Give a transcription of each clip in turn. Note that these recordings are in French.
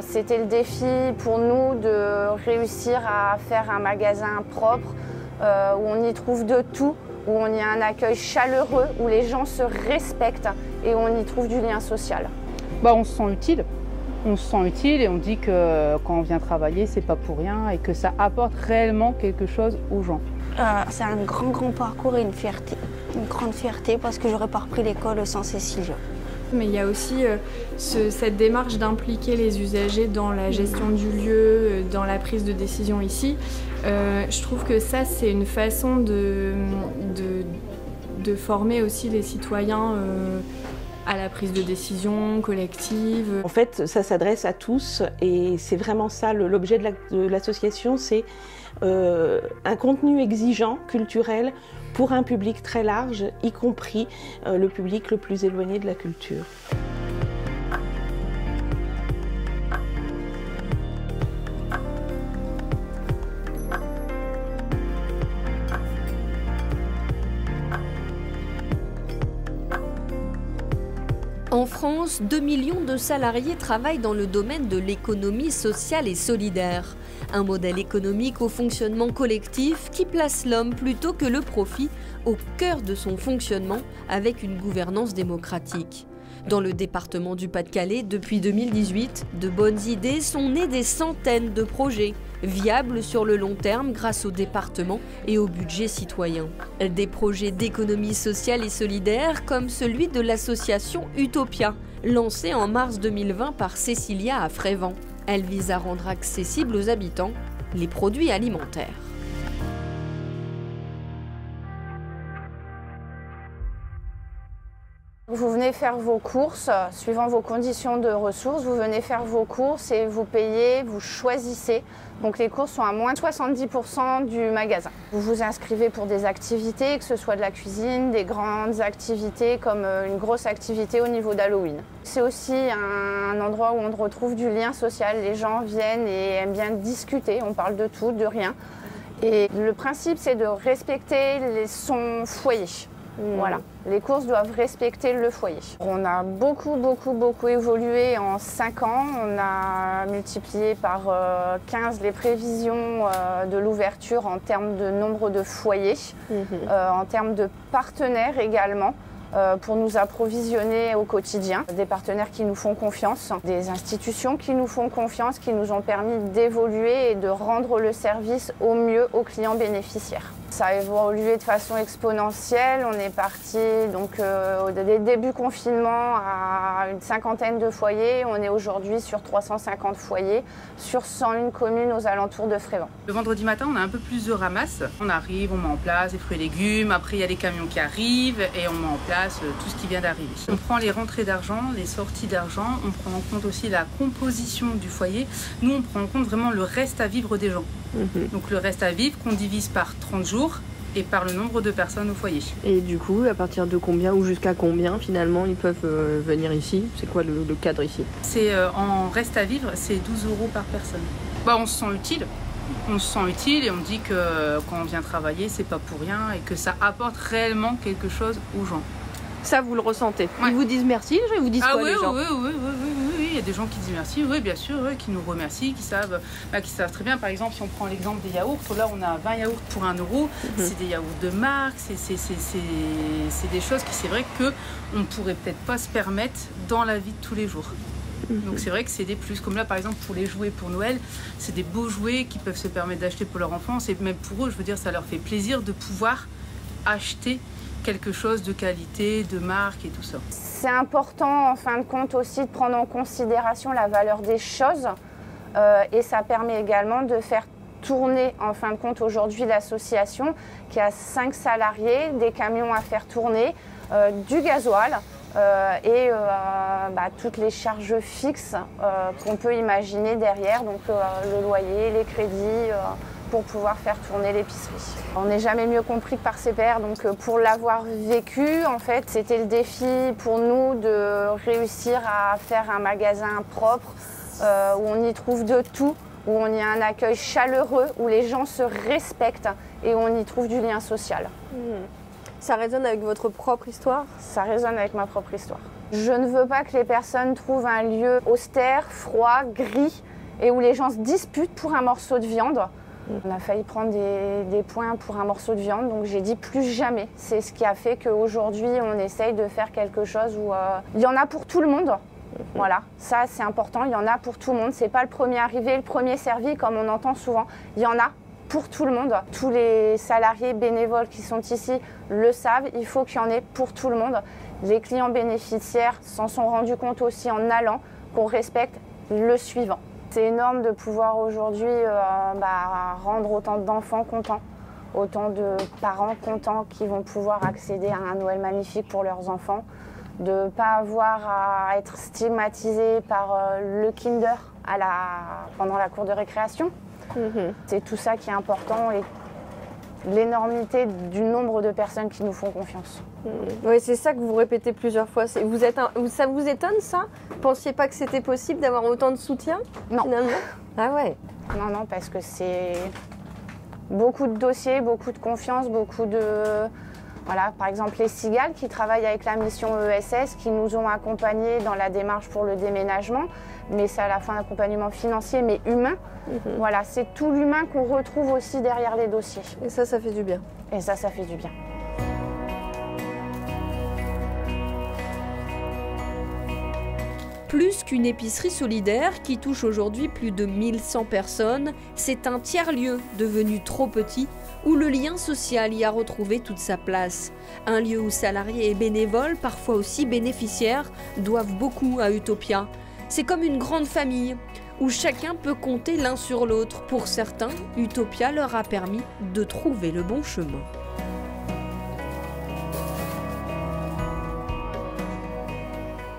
c'était le défi pour nous de réussir à faire un magasin propre, où on y trouve de tout, où on y a un accueil chaleureux, où les gens se respectent et où on y trouve du lien social. On se sent utile. On se sent utile et on dit que quand on vient travailler, c'est pas pour rien et que ça apporte réellement quelque chose aux gens. C'est un grand parcours et une fierté. Une grande fierté parce que j'aurais pas repris l'école sans Cécilia. Mais il y a aussi cette démarche d'impliquer les usagers dans la gestion du lieu, dans la prise de décision ici. Je trouve que ça, c'est une façon de former aussi les citoyens à la prise de décision collective. En fait, ça s'adresse à tous et c'est vraiment ça l'objet de l'association, c'est un contenu exigeant, culturel, pour un public très large, y compris le public le plus éloigné de la culture. En France, 2 millions de salariés travaillent dans le domaine de l'économie sociale et solidaire. Un modèle économique au fonctionnement collectif qui place l'homme plutôt que le profit au cœur de son fonctionnement avec une gouvernance démocratique. Dans le département du Pas-de-Calais, depuis 2018, de bonnes idées sont nées des centaines de projets, viables sur le long terme grâce au département et au budget citoyen. Des projets d'économie sociale et solidaire comme celui de l'association Utopia, lancée en mars 2020 par Cécilia à Frévent. Elle vise à rendre accessibles aux habitants les produits alimentaires. Vous venez faire vos courses, suivant vos conditions de ressources, vous venez faire vos courses et vous payez, vous choisissez. Donc les courses sont à moins de 70% du magasin. Vous vous inscrivez pour des activités, que ce soit de la cuisine, des grandes activités comme une grosse activité au niveau d'Halloween. C'est aussi un endroit où on retrouve du lien social. Les gens viennent et aiment bien discuter, on parle de tout, de rien. Et le principe, c'est de respecter son foyer. Voilà, les courses doivent respecter le foyer. On a beaucoup évolué en 5 ans. On a multiplié par 15 les prévisions de l'ouverture en termes de nombre de foyers, en termes de partenaires également. Pour nous approvisionner au quotidien. Des partenaires qui nous font confiance, des institutions qui nous font confiance, qui nous ont permis d'évoluer et de rendre le service au mieux aux clients bénéficiaires. Ça a évolué de façon exponentielle. On est parti donc dès le début confinement à une 50aine de foyers. On est aujourd'hui sur 350 foyers sur 101 communes aux alentours de Frévent. Le vendredi matin, on a un peu plus de ramasse. On arrive, on met en place des fruits et légumes. Après, il y a les camions qui arrivent et on met en place tout ce qui vient d'arriver. On prend les rentrées d'argent, les sorties d'argent. On prend en compte aussi la composition du foyer. Nous, on prend en compte vraiment le reste à vivre des gens. Donc le reste à vivre qu'on divise par 30 jours et par le nombre de personnes au foyer. Et du coup, à partir de combien ou jusqu'à combien finalement ils peuvent venir ici? C'est quoi le cadre ici? C'est en reste à vivre, c'est 12 € par personne. On se sent utile. On se sent utile et on dit que quand on vient travailler, c'est pas pour rien et que ça apporte réellement quelque chose aux gens. Ça, vous le ressentez? Ouais. Ils vous disent merci, ils vous disent quoi oui, les gens? Oui, il y a des gens qui disent merci, oui, bien sûr, qui nous remercient, qui savent très bien. Par exemple, si on prend l'exemple des yaourts, là on a 20 yaourts pour 1 €, c'est des yaourts de marque, c'est des choses qui c'est vrai qu'on ne pourrait peut-être pas se permettre dans la vie de tous les jours. Donc c'est vrai que c'est des plus, comme là par exemple pour les jouets pour Noël, c'est des beaux jouets qu'ils peuvent se permettre d'acheter pour leur enfance et même pour eux, je veux dire, ça leur fait plaisir de pouvoir acheter quelque chose de qualité, de marque et tout ça. C'est important en fin de compte aussi de prendre en considération la valeur des choses et ça permet également de faire tourner en fin de compte aujourd'hui l'association qui a 5 salariés, des camions à faire tourner, du gasoil et toutes les charges fixes qu'on peut imaginer derrière, donc le loyer, les crédits, pour pouvoir faire tourner l'épicerie. On n'est jamais mieux compris que par ses pairs, donc pour l'avoir vécu, en fait, c'était le défi pour nous de réussir à faire un magasin propre, où on y trouve de tout, où on y a un accueil chaleureux, où les gens se respectent et où on y trouve du lien social. Ça résonne avec votre propre histoire? Ça résonne avec ma propre histoire. Je ne veux pas que les personnes trouvent un lieu austère, froid, gris et où les gens se disputent pour un morceau de viande. On a failli prendre des points pour un morceau de viande, donc j'ai dit plus jamais. C'est ce qui a fait qu'aujourd'hui, on essaye de faire quelque chose où il y en a pour tout le monde. Voilà, ça c'est important, il y en a pour tout le monde. C'est pas le premier arrivé, le premier servi, comme on entend souvent. Il y en a pour tout le monde. Tous les salariés bénévoles qui sont ici le savent, il faut qu'il y en ait pour tout le monde. Les clients bénéficiaires s'en sont rendus compte aussi en allant, qu'on respecte le suivant. C'est énorme de pouvoir aujourd'hui rendre autant d'enfants contents, autant de parents contents qui vont pouvoir accéder à un Noël magnifique pour leurs enfants, de ne pas avoir à être stigmatisés par le Kinder pendant la cour de récréation. C'est tout ça qui est important et l'énormité du nombre de personnes qui nous font confiance. Oui, c'est ça que vous répétez plusieurs fois. Ça vous étonne ça? Vous pensiez pas que c'était possible d'avoir autant de soutien? Non. Finalement? Ah ouais. Non, parce que c'est beaucoup de dossiers, beaucoup de confiance, beaucoup de... Voilà, par exemple les Cigales qui travaillent avec la mission ESS, qui nous ont accompagnés dans la démarche pour le déménagement, mais c'est à la fois un accompagnement financier mais humain. Voilà, c'est tout l'humain qu'on retrouve aussi derrière les dossiers. Et ça fait du bien. Et ça fait du bien. Plus qu'une épicerie solidaire qui touche aujourd'hui plus de 1100 personnes, c'est un tiers-lieu devenu trop petit où le lien social y a retrouvé toute sa place. Un lieu où salariés et bénévoles, parfois aussi bénéficiaires, doivent beaucoup à Utopia. C'est comme une grande famille où chacun peut compter l'un sur l'autre. Pour certains, Utopia leur a permis de trouver le bon chemin.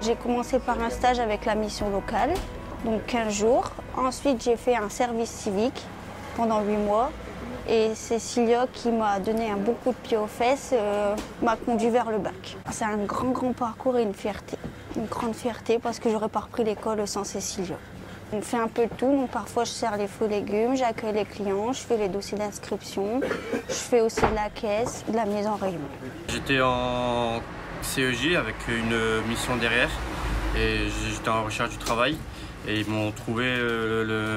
J'ai commencé par un stage avec la mission locale, donc 15 jours. Ensuite, j'ai fait un service civique pendant 8 mois. Et Cécilia, qui m'a donné un bon coup de pied aux fesses, m'a conduit vers le bac. C'est un grand parcours et une fierté. Une grande fierté parce que j'aurais pas repris l'école sans Cécilia. On fait un peu de tout, donc parfois je sers les fruits et légumes, j'accueille les clients, je fais les dossiers d'inscription, je fais aussi de la caisse, de la mise en rayon. J'étais en CEJ avec une mission derrière et j'étais en recherche du travail et ils m'ont trouvé,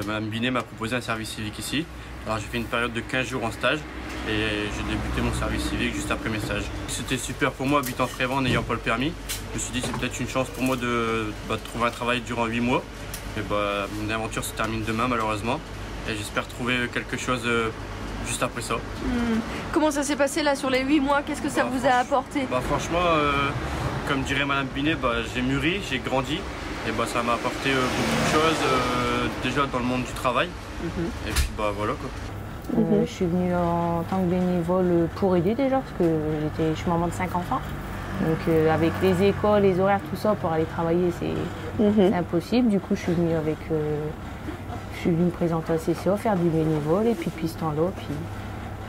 Madame Binet m'a proposé un service civique ici. Alors j'ai fait une période de 15 jours en stage et j'ai débuté mon service civique juste après mes stages. C'était super pour moi, habitant Frévent, n'ayant pas le permis. Je me suis dit c'est peut-être une chance pour moi de trouver un travail durant 8 mois. Et mon aventure se termine demain malheureusement et j'espère trouver quelque chose juste après ça. Comment ça s'est passé là sur les 8 mois? Qu'est-ce que ça vous a apporté? Franchement, comme dirait Madame Binet, j'ai mûri, j'ai grandi et ça m'a apporté beaucoup de choses déjà dans le monde du travail. Et puis voilà quoi. Je suis venue en tant que bénévole pour aider déjà parce que je suis maman de 5 enfants. Donc avec les écoles, les horaires, tout ça, pour aller travailler, c'est impossible. Du coup, je suis venue présenter à CCA, faire du bénévole et puis depuis ce temps-là,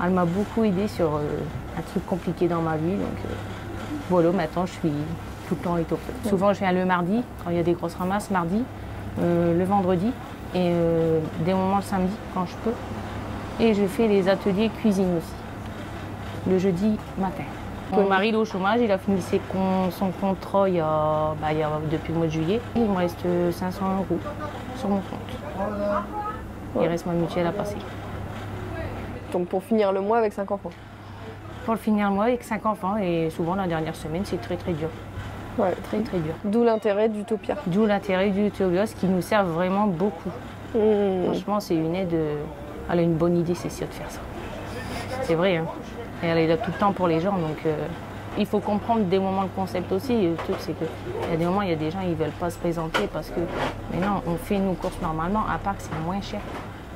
elle m'a beaucoup aidée sur un truc compliqué dans ma vie. Donc voilà, maintenant je suis tout le temps avec eux. Souvent je viens le mardi, quand il y a des grosses ramasses, mardi, le vendredi et des moments le samedi quand je peux. Et je fais les ateliers cuisine aussi, le jeudi matin. Mon mari est au chômage, il a fini son contrat depuis le mois de juillet. Il me reste 500 € sur mon compte. Il reste ma mutuelle à passer. Donc pour finir le mois avec 5 enfants? Pour finir le mois avec 5 enfants et souvent la dernière semaine c'est très dur. Ouais, très dur. D'où l'intérêt d'Utopia. D'où l'intérêt d'Utopia, ce qui nous sert vraiment beaucoup. Franchement c'est une aide, elle a une bonne idée c'est sûr de faire ça. C'est vrai hein. Et elle est là tout le temps pour les gens, donc il faut comprendre des moments le concept aussi. Le truc, c'est qu'il y a des moments, il y a des gens qui ne veulent pas se présenter parce que, mais non, on fait nos courses normalement, à part que c'est moins cher,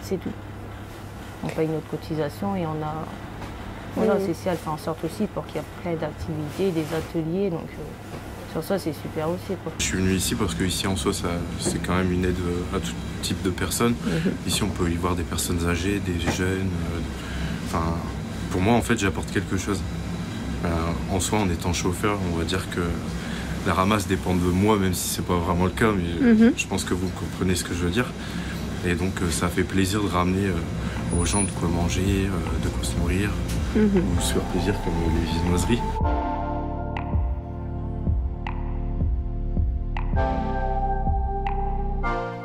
c'est tout. On paye notre cotisation et on a... Voilà, Cécile, elle fait en sorte aussi pour qu'il y ait plein d'activités, des ateliers, donc sur ça, c'est super aussi, quoi. Je suis venu ici parce qu'ici, en soi, c'est quand même une aide à tout type de personnes. Ici, on peut y voir des personnes âgées, des jeunes, pour moi, en fait, j'apporte quelque chose. En soi, en étant chauffeur, on va dire que la ramasse dépend de moi, même si c'est pas vraiment le cas, mais je pense que vous comprenez ce que je veux dire. Et donc ça fait plaisir de ramener aux gens de quoi manger, de quoi se nourrir, ou se faire plaisir comme les viennoiseries.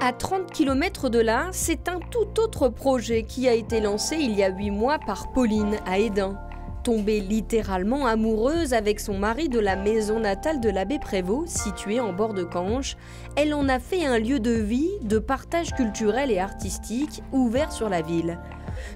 À 30 km de là, c'est un tout autre projet qui a été lancé il y a 8 mois par Pauline à Hesdin. Tombée littéralement amoureuse avec son mari de la maison natale de l'abbé Prévost, située en bord de Canche, elle en a fait un lieu de vie, de partage culturel et artistique ouvert sur la ville.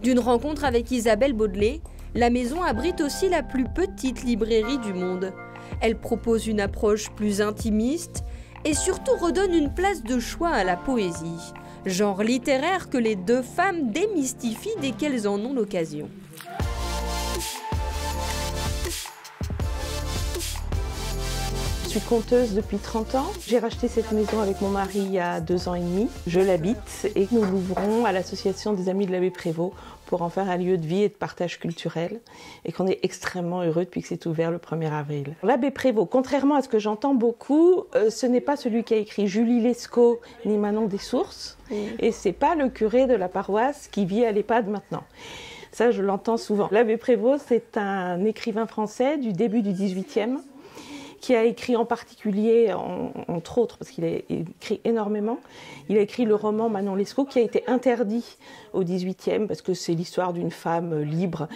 D'une rencontre avec Isabelle Baudelet, la maison abrite aussi la plus petite librairie du monde. Elle propose une approche plus intimiste et surtout redonne une place de choix à la poésie, genre littéraire que les deux femmes démystifient dès qu'elles en ont l'occasion. Je suis conteuse depuis 30 ans. J'ai racheté cette maison avec mon mari il y a 2 ans et demi. Je l'habite et nous l'ouvrons à l'association des Amis de l'abbé Prévost pour en faire un lieu de vie et de partage culturel et qu'on est extrêmement heureux depuis que c'est ouvert le 1er avril. L'abbé Prévost, contrairement à ce que j'entends beaucoup, ce n'est pas celui qui a écrit Julie Lescaut ni Manon des Sources et c'est pas le curé de la paroisse qui vit à l'EHPAD maintenant. Ça, je l'entends souvent. L'abbé Prévost, c'est un écrivain français du début du 18e qui a écrit en particulier, entre autres, parce qu'il a écrit énormément, il a écrit le roman Manon Lescaut qui a été interdit au XVIIIe parce que c'est l'histoire d'une femme libre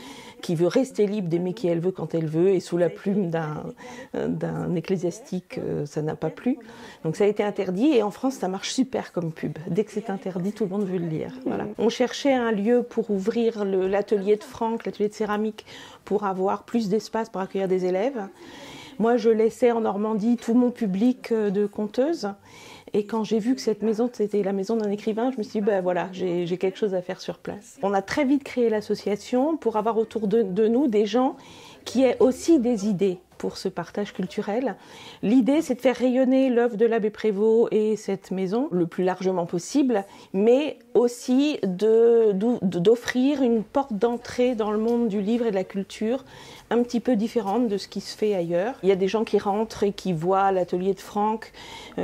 qui veut rester libre d'aimer qui elle veut quand elle veut et sous la plume d'un ecclésiastique, ça n'a pas plu. Donc ça a été interdit et en France ça marche super comme pub. Dès que c'est interdit, tout le monde veut le lire. Voilà. On cherchait un lieu pour ouvrir l'atelier de Franck, l'atelier de céramique, pour avoir plus d'espace pour accueillir des élèves. Moi, je laissais en Normandie tout mon public de conteuses. Et quand j'ai vu que cette maison, c'était la maison d'un écrivain, je me suis dit, ben voilà, j'ai quelque chose à faire sur place. On a très vite créé l'association pour avoir autour de nous des gens qui aient aussi des idées pour ce partage culturel. L'idée, c'est de faire rayonner l'œuvre de l'abbé Prévost et cette maison le plus largement possible, mais aussi d'offrir une porte d'entrée dans le monde du livre et de la culture un petit peu différente de ce qui se fait ailleurs. Il y a des gens qui rentrent et qui voient l'atelier de Franck,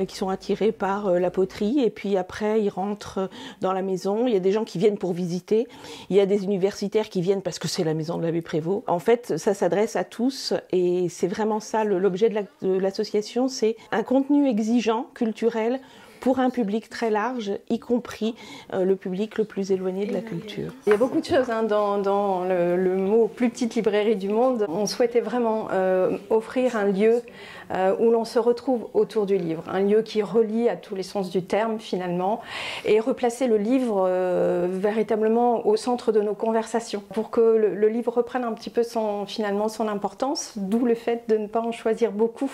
qui sont attirés par la poterie, et puis après ils rentrent dans la maison. Il y a des gens qui viennent pour visiter. Il y a des universitaires qui viennent parce que c'est la maison de l'abbé Prévost. En fait, ça s'adresse à tous et c'est vraiment ça l'objet de l'association, c'est un contenu exigeant, culturel, pour un public très large, y compris le public le plus éloigné de la culture. Il y a beaucoup de choses dans le mot « plus petite librairie du monde ». On souhaitait vraiment offrir un lieu où l'on se retrouve autour du livre, un lieu qui relie à tous les sens du terme finalement, et replacer le livre véritablement au centre de nos conversations, pour que le livre reprenne un petit peu finalement son importance, d'où le fait de ne pas en choisir beaucoup.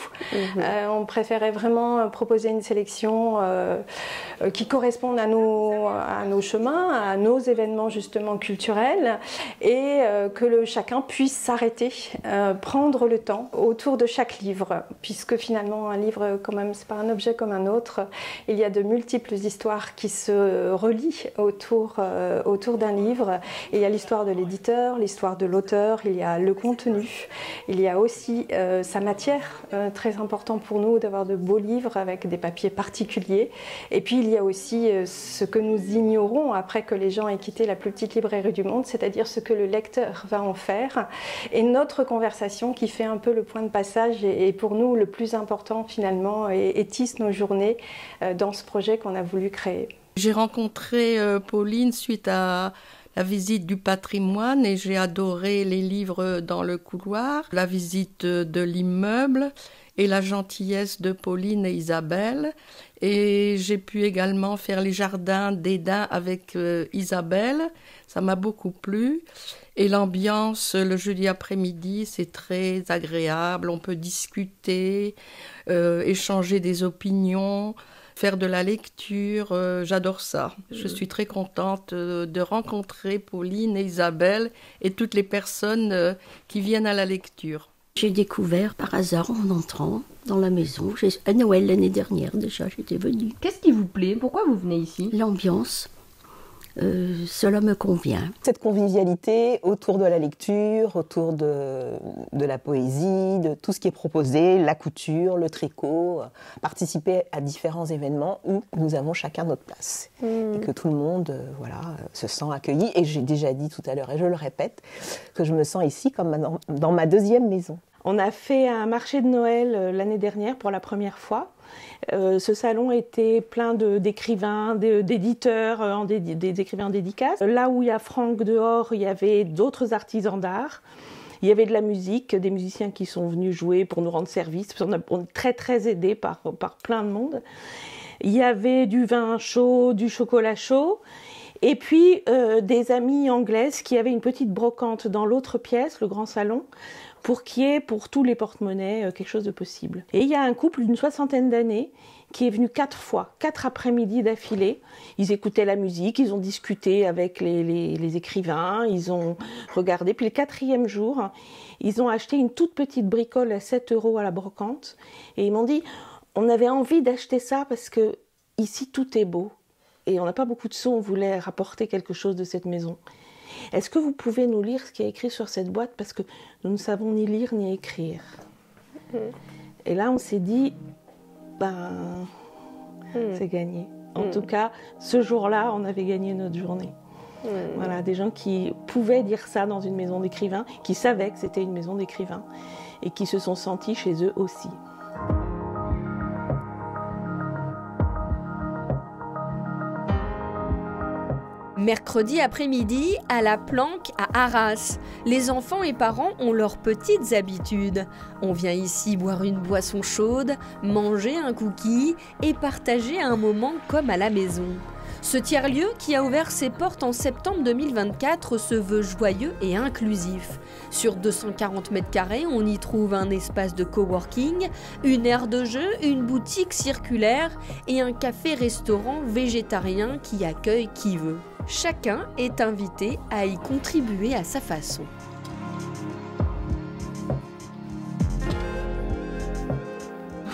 On préférait vraiment proposer une sélection qui correspondent à nos chemins, à nos événements justement culturels, et que chacun puisse s'arrêter, prendre le temps autour de chaque livre, puisque finalement un livre quand même c'est pas un objet comme un autre, il y a de multiples histoires qui se relient autour d'un livre. Il y a l'histoire de l'éditeur, l'histoire de l'auteur, il y a le contenu, il y a aussi sa matière, très important pour nous d'avoir de beaux livres avec des papiers particuliers. Et puis il y a aussi ce que nous ignorons après que les gens aient quitté la plus petite librairie du monde, c'est-à-dire ce que le lecteur va en faire. Et notre conversation qui fait un peu le point de passage est pour nous le plus important finalement et tisse nos journées dans ce projet qu'on a voulu créer. J'ai rencontré Pauline suite à la visite du patrimoine et j'ai adoré les livres dans le couloir, la visite de l'immeuble et la gentillesse de Pauline et Isabelle. Et j'ai pu également faire les jardins d'Hesdin avec Isabelle, ça m'a beaucoup plu. Et l'ambiance, le jeudi après-midi, c'est très agréable, on peut discuter, échanger des opinions, faire de la lecture, j'adore ça. Je suis très contente de rencontrer Pauline et Isabelle et toutes les personnes qui viennent à la lecture. J'ai découvert par hasard en entrant dans la maison. À Noël l'année dernière déjà, j'étais venue. Qu'est-ce qui vous plaît? Pourquoi vous venez ici? L'ambiance. cela me convient. Cette convivialité autour de la lecture, autour de la poésie, de tout ce qui est proposé, la couture, le tricot, participer à différents événements où nous avons chacun notre place. Et que tout le monde se sent accueilli. Et j'ai déjà dit tout à l'heure, et je le répète, que je me sens ici comme dans ma deuxième maison. On a fait un marché de Noël l'année dernière pour la première fois. Ce salon était plein d'écrivains, d'éditeurs, des écrivains en dédicace. Là où il y a Franck dehors, il y avait d'autres artisans d'art. Il y avait de la musique, des musiciens qui sont venus jouer pour nous rendre service. On est très très aidés par plein de monde. Il y avait du vin chaud, du chocolat chaud. Et puis des amies anglaises qui avaient une petite brocante dans l'autre pièce, le grand salon, pour qu'il y ait pour tous les porte-monnaies quelque chose de possible. Et il y a un couple d'une 60aine d'années qui est venu 4 fois, 4 après-midi d'affilée. Ils écoutaient la musique, ils ont discuté avec les écrivains, ils ont regardé. Puis le 4e jour, ils ont acheté une toute petite bricole à 7 € à la brocante. Et ils m'ont dit, on avait envie d'acheter ça parce que ici tout est beau. Et on n'a pas beaucoup de sous, on voulait rapporter quelque chose de cette maison. Est-ce que vous pouvez nous lire ce qui est écrit sur cette boîte parce que nous ne savons ni lire ni écrire. Et là, on s'est dit, c'est gagné. En tout cas, ce jour-là, on avait gagné notre journée. Voilà, des gens qui pouvaient dire ça dans une maison d'écrivains, qui savaient que c'était une maison d'écrivains et qui se sont sentis chez eux aussi. Mercredi après-midi, à la Planque, à Arras, les enfants et parents ont leurs petites habitudes. On vient ici boire une boisson chaude, manger un cookie et partager un moment comme à la maison. Ce tiers-lieu, qui a ouvert ses portes en septembre 2024, se veut joyeux et inclusif. Sur 240 m², on y trouve un espace de coworking, une aire de jeu, une boutique circulaire et un café-restaurant végétarien qui accueille qui veut. Chacun est invité à y contribuer à sa façon.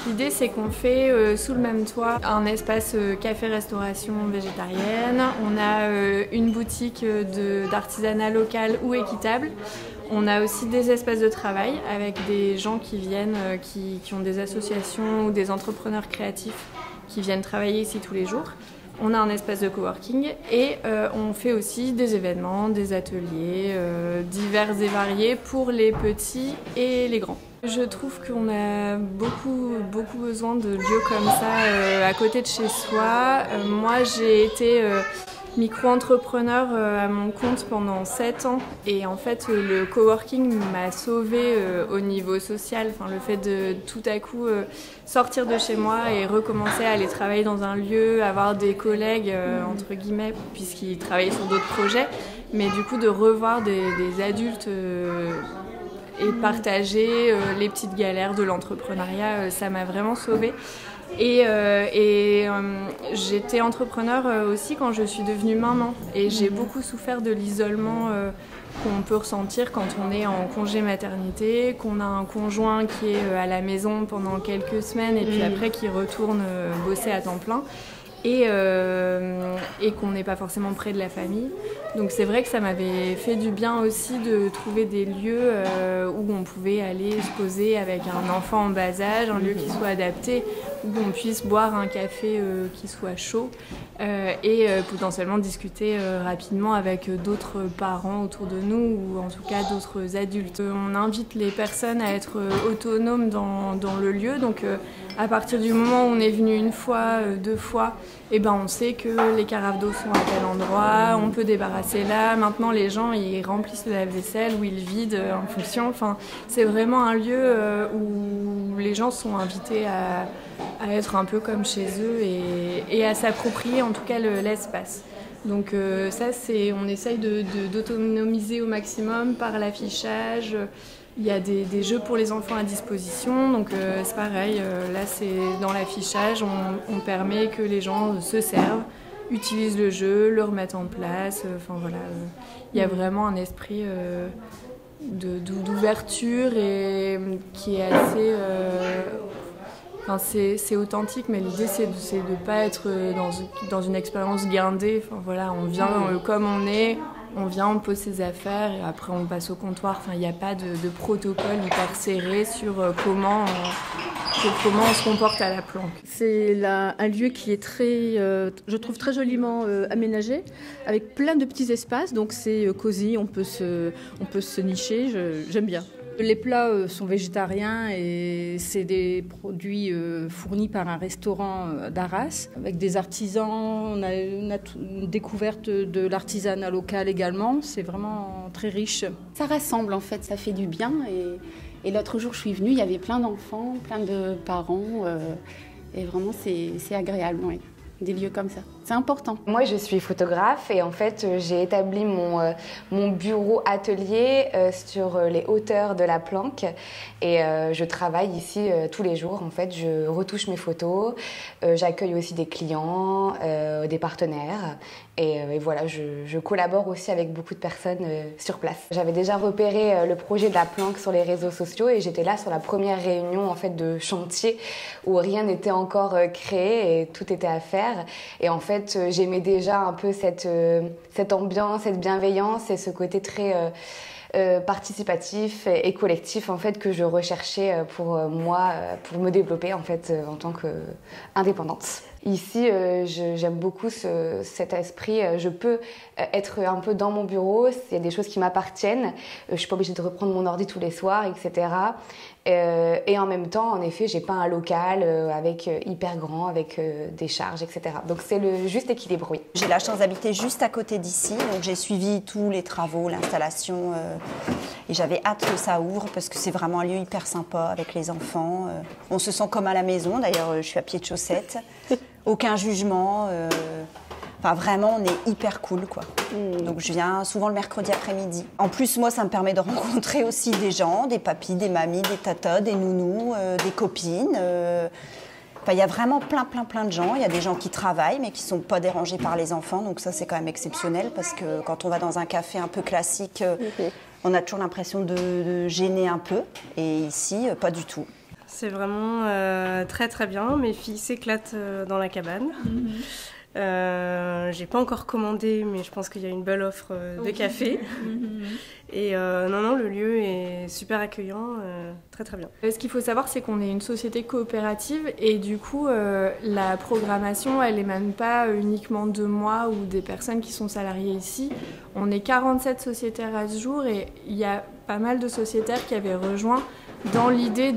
L'idée, c'est qu'on fait sous le même toit un espace café-restauration végétarienne. On a une boutique d'artisanat local ou équitable. On a aussi des espaces de travail avec des gens qui viennent, qui ont des associations ou des entrepreneurs créatifs qui viennent travailler ici tous les jours. On a un espace de coworking et on fait aussi des événements, des ateliers divers et variés pour les petits et les grands. Je trouve qu'on a beaucoup besoin de lieux comme ça à côté de chez soi. Moi, j'ai été micro-entrepreneur à mon compte pendant 7 ans et en fait le coworking m'a sauvée au niveau social. Enfin, le fait de tout à coup sortir de chez moi et recommencer à aller travailler dans un lieu, avoir des collègues entre guillemets puisqu'ils travaillaient sur d'autres projets, mais du coup de revoir des adultes et partager les petites galères de l'entrepreneuriat, ça m'a vraiment sauvée. Et j'étais entrepreneur aussi quand je suis devenue maman et j'ai beaucoup souffert de l'isolement qu'on peut ressentir quand on est en congé maternité, qu'on a un conjoint qui est à la maison pendant quelques semaines et puis après qui retourne bosser à temps plein et qu'on n'est pas forcément près de la famille. Donc c'est vrai que ça m'avait fait du bien aussi de trouver des lieux où on pouvait aller se poser avec un enfant en bas âge, un lieu qui soit adapté, où on puisse boire un café qui soit chaud et potentiellement discuter rapidement avec d'autres parents autour de nous ou en tout cas d'autres adultes. On invite les personnes à être autonomes dans le lieu, donc à partir du moment où on est venu une fois, 2 fois, eh ben on sait que les carafes d'eau sont à tel endroit, on peut débarrasser là. Maintenant, les gens ils remplissent le lave-vaisselle ou ils vident en fonction. Enfin, c'est vraiment un lieu où les gens sont invités à être un peu comme chez eux et à s'approprier en tout cas l'espace. Donc ça, on essaye d'autonomiser au maximum par l'affichage. Il y a des jeux pour les enfants à disposition, donc c'est pareil, là c'est dans l'affichage, on permet que les gens se servent, utilisent le jeu, le remettent en place, enfin voilà, il y a vraiment un esprit d'ouverture et qui est assez... Enfin, c'est authentique, mais l'idée c'est de pas être dans une expérience guindée. Enfin, voilà, on vient comme on est, on vient, on pose ses affaires et après on passe au comptoir. Enfin, il n'y a pas de protocole hyper serré sur comment on se comporte à la planque. C'est un lieu qui est très, je trouve très joliment aménagé, avec plein de petits espaces, donc c'est cosy, on peut se nicher, j'aime bien. Les plats sont végétariens et c'est des produits fournis par un restaurant d'Arras avec des artisans. On a une découverte de l'artisanat local également. C'est vraiment très riche. Ça rassemble en fait, ça fait du bien. Et l'autre jour, je suis venue, il y avait plein d'enfants, plein de parents. Et vraiment, c'est agréable, ouais. Des lieux comme ça. C'est important. Moi, je suis photographe et en fait, j'ai établi mon bureau atelier sur les hauteurs de la planque et je travaille ici tous les jours. En fait, je retouche mes photos, j'accueille aussi des clients, des partenaires et voilà, je collabore aussi avec beaucoup de personnes sur place. J'avais déjà repéré le projet de la planque sur les réseaux sociaux et j'étais là sur la première réunion en fait de chantier où rien n'était encore créé et tout était à faire. Et en fait, j'aimais déjà un peu cette ambiance, cette bienveillance et ce côté très participatif et collectif en fait que je recherchais pour moi, pour me développer en fait en tant qu'indépendante. Ici, j'aime beaucoup cet esprit. Je peux être un peu dans mon bureau, il y a des choses qui m'appartiennent. Je ne suis pas obligée de reprendre mon ordi tous les soirs, etc. Et en même temps, en effet, j'ai pas un local avec hyper grand, avec des charges, etc. Donc c'est le juste équilibre, oui. J'ai la chance d'habiter juste à côté d'ici, donc j'ai suivi tous les travaux, l'installation, et j'avais hâte que ça ouvre parce que c'est vraiment un lieu hyper sympa avec les enfants. On se sent comme à la maison, d'ailleurs je suis à pied de chaussettes, aucun jugement. Enfin, vraiment, on est hyper cool, quoi. Donc, je viens souvent le mercredi après-midi. En plus, moi, ça me permet de rencontrer aussi des gens, des papis, des mamies, des tatas, des nounous, des copines. Enfin, il y a vraiment plein de gens. Il y a des gens qui travaillent, mais qui ne sont pas dérangés par les enfants. Donc, ça, c'est quand même exceptionnel parce que quand on va dans un café un peu classique, on a toujours l'impression de gêner un peu. Et ici, pas du tout. C'est vraiment très bien. Mes filles s'éclatent dans la cabane. J'ai pas encore commandé, mais je pense qu'il y a une belle offre de café. Et non, le lieu est super accueillant, très bien. Ce qu'il faut savoir, c'est qu'on est une société coopérative et du coup, la programmation, elle émane pas uniquement de moi ou des personnes qui sont salariées ici. On est 47 sociétaires à ce jour et il y a pas mal de sociétaires qui avaient rejoint dans l'idée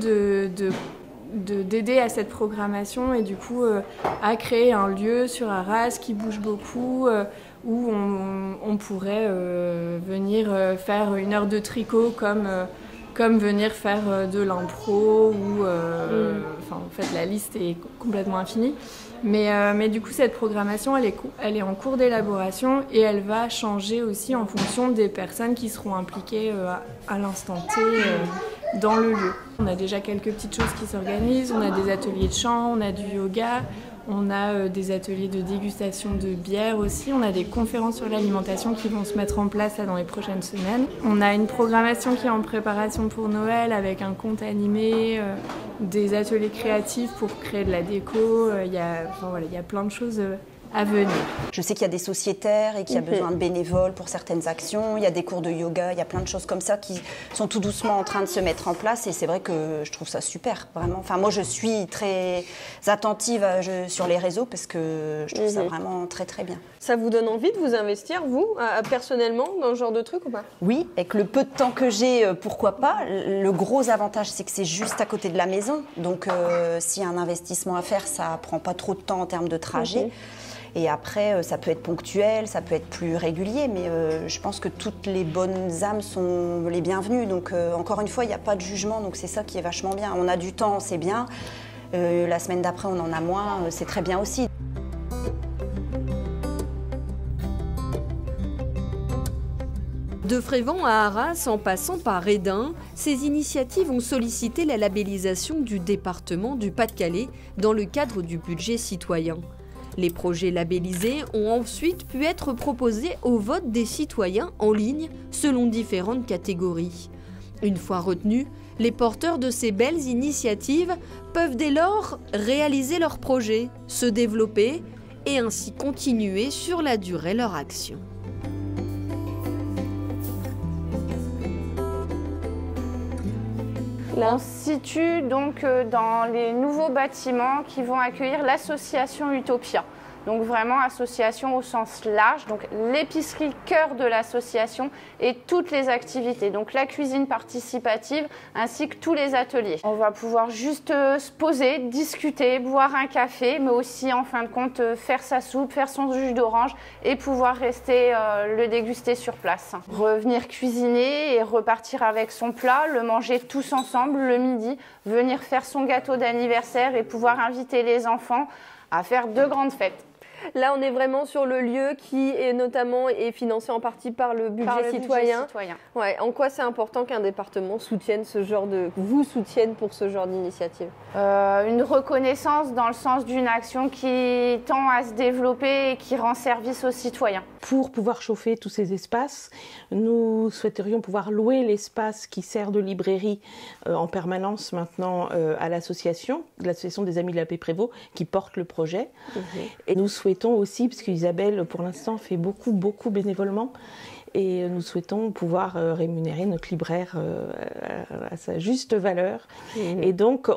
d'aider à cette programmation et du coup à créer un lieu sur Arras qui bouge beaucoup où on pourrait venir faire une heure de tricot comme venir faire de l'impro ou en fait la liste est complètement infinie mais du coup cette programmation elle est en cours d'élaboration et elle va changer aussi en fonction des personnes qui seront impliquées à l'instant T dans le lieu. On a déjà quelques petites choses qui s'organisent, on a des ateliers de chant, on a du yoga, on a des ateliers de dégustation de bière aussi, on a des conférences sur l'alimentation qui vont se mettre en place là, dans les prochaines semaines. On a une programmation qui est en préparation pour Noël avec un conte animé, des ateliers créatifs pour créer de la déco, il y a plein de choses à venir. Je sais qu'il y a des sociétaires et qu'il y a besoin de bénévoles pour certaines actions. Il y a des cours de yoga, il y a plein de choses comme ça qui sont tout doucement en train de se mettre en place. Et c'est vrai que je trouve ça super, vraiment. Enfin, moi, je suis très attentive sur les réseaux parce que je trouve ça vraiment très bien. Ça vous donne envie de vous investir, vous, personnellement, dans ce genre de truc ou pas? Oui, avec le peu de temps que j'ai, pourquoi pas. Le gros avantage, c'est que c'est juste à côté de la maison. Donc, s'il y a un investissement à faire, ça prend pas trop de temps en termes de trajet. Et après, ça peut être ponctuel, ça peut être plus régulier, mais je pense que toutes les bonnes âmes sont les bienvenues. Donc, encore une fois, il n'y a pas de jugement, donc c'est ça qui est vachement bien. On a du temps, c'est bien. La semaine d'après, on en a moins, c'est très bien aussi. De Frévent à Arras, en passant par Redun, ces initiatives ont sollicité la labellisation du département du Pas-de-Calais dans le cadre du budget citoyen. Les projets labellisés ont ensuite pu être proposés au vote des citoyens en ligne selon différentes catégories. Une fois retenus, les porteurs de ces belles initiatives peuvent dès lors réaliser leurs projets, se développer et ainsi continuer sur la durée leur action. On se situe donc dans les nouveaux bâtiments qui vont accueillir l'association Utopia. Donc vraiment association au sens large, donc l'épicerie cœur de l'association et toutes les activités, donc la cuisine participative ainsi que tous les ateliers. On va pouvoir juste se poser, discuter, boire un café, mais aussi en fin de compte faire sa soupe, faire son jus d'orange et pouvoir rester le déguster sur place. Revenir cuisiner et repartir avec son plat, le manger tous ensemble le midi, venir faire son gâteau d'anniversaire et pouvoir inviter les enfants à faire de grandes fêtes. Là, on est vraiment sur le lieu qui est notamment financé en partie par le budget citoyen. Ouais. En quoi c'est important qu'un département soutienne vous soutienne pour ce genre d'initiative? Une reconnaissance dans le sens d'une action qui tend à se développer et qui rend service aux citoyens. Pour pouvoir chauffer tous ces espaces, nous souhaiterions pouvoir louer l'espace qui sert de librairie en permanence maintenant à l'association des Amis de la Paix Prévost qui porte le projet. Et nous souhaitons aussi, parce qu'Isabelle pour l'instant fait beaucoup bénévolement, et nous souhaitons pouvoir rémunérer notre libraire à sa juste valeur. Et donc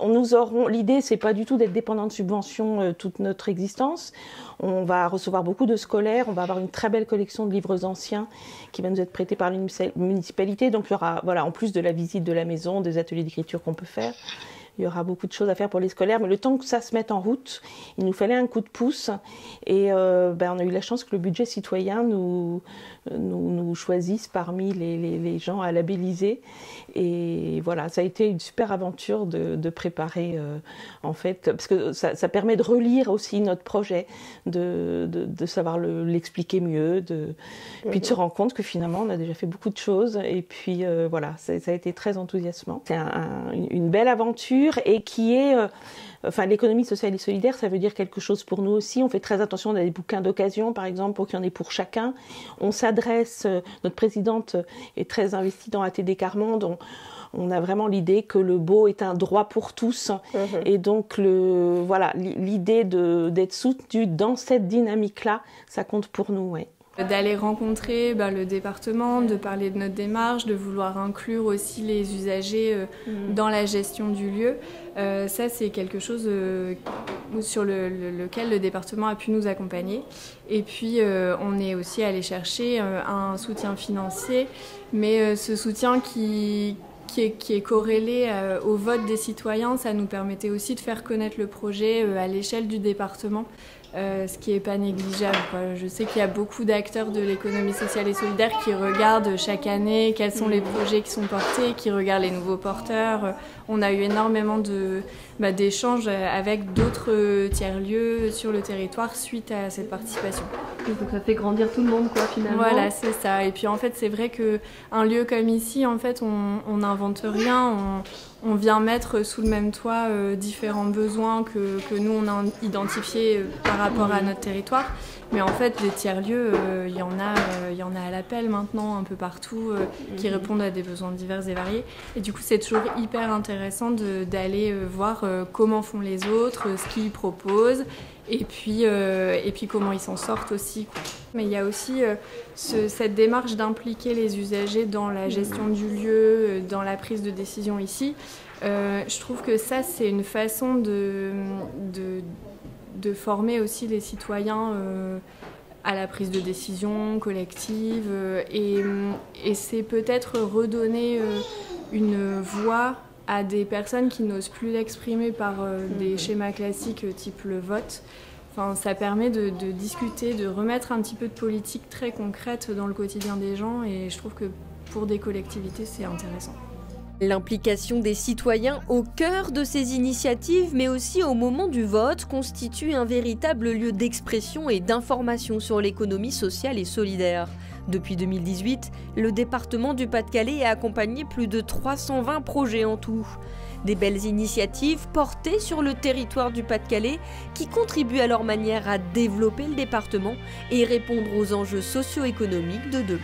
l'idée c'est pas du tout d'être dépendant de subventions toute notre existence. On va recevoir beaucoup de scolaires, on va avoir une très belle collection de livres anciens qui va nous être prêtés par la municipalité. Donc il y aura, en plus de la visite de la maison, des ateliers d'écriture qu'on peut faire, il y aura beaucoup de choses à faire pour les scolaires, mais le temps que ça se mette en route, il nous fallait un coup de pouce. Et on a eu la chance que le budget citoyen nous choisisse parmi les gens à labelliser. Et voilà, ça a été une super aventure de préparer, en fait, parce que ça permet de relire aussi notre projet, de savoir l'expliquer mieux, puis de se rendre compte que finalement, on a déjà fait beaucoup de choses. Et puis voilà, ça a été très enthousiasmant. C'est une belle aventure. Et qui est, l'économie sociale et solidaire, ça veut dire quelque chose pour nous aussi. On fait très attention, on a des bouquins d'occasion, par exemple, pour qu'il y en ait pour chacun. On s'adresse, notre présidente est très investie dans ATD Quart-Monde. On a vraiment l'idée que le beau est un droit pour tous. Et donc, l'idée d'être soutenu dans cette dynamique-là, ça compte pour nous, ouais. D'aller rencontrer le département, de parler de notre démarche, de vouloir inclure aussi les usagers dans la gestion du lieu. Ça, c'est quelque chose sur lequel le département a pu nous accompagner. Et puis, on est aussi allé chercher un soutien financier, mais ce soutien qui est corrélé au vote des citoyens, ça nous permettait aussi de faire connaître le projet à l'échelle du département. Ce qui n'est pas négligeable, quoi. Je sais qu'il y a beaucoup d'acteurs de l'économie sociale et solidaire qui regardent chaque année quels sont les projets qui sont portés, qui regardent les nouveaux porteurs. On a eu énormément d'échanges avec d'autres tiers-lieux sur le territoire suite à cette participation. Donc ça fait grandir tout le monde, quoi, finalement. Voilà, c'est ça. Et puis en fait, c'est vrai qu'un lieu comme ici, en fait, on n'invente rien. On vient mettre sous le même toit différents besoins que nous, on a identifiés par rapport à notre territoire. Mais en fait, des tiers-lieux, il y en a à l'appel maintenant, un peu partout, qui répondent à des besoins divers et variés. Et du coup, c'est toujours hyper intéressant d'aller voir comment font les autres, ce qu'ils proposent, et puis comment ils s'en sortent aussi, quoi. Mais il y a aussi cette démarche d'impliquer les usagers dans la gestion du lieu, dans la prise de décision ici. Je trouve que ça, c'est une façon de former aussi les citoyens à la prise de décision collective et c'est peut-être redonner une voix à des personnes qui n'osent plus l'exprimer par des schémas classiques type le vote. Enfin, ça permet de discuter, de remettre un petit peu de politique très concrète dans le quotidien des gens et je trouve que pour des collectivités, c'est intéressant. L'implication des citoyens au cœur de ces initiatives, mais aussi au moment du vote, constitue un véritable lieu d'expression et d'information sur l'économie sociale et solidaire. Depuis 2018, le département du Pas-de-Calais a accompagné plus de 320 projets en tout. Des belles initiatives portées sur le territoire du Pas-de-Calais qui contribuent à leur manière à développer le département et répondre aux enjeux socio-économiques de demain.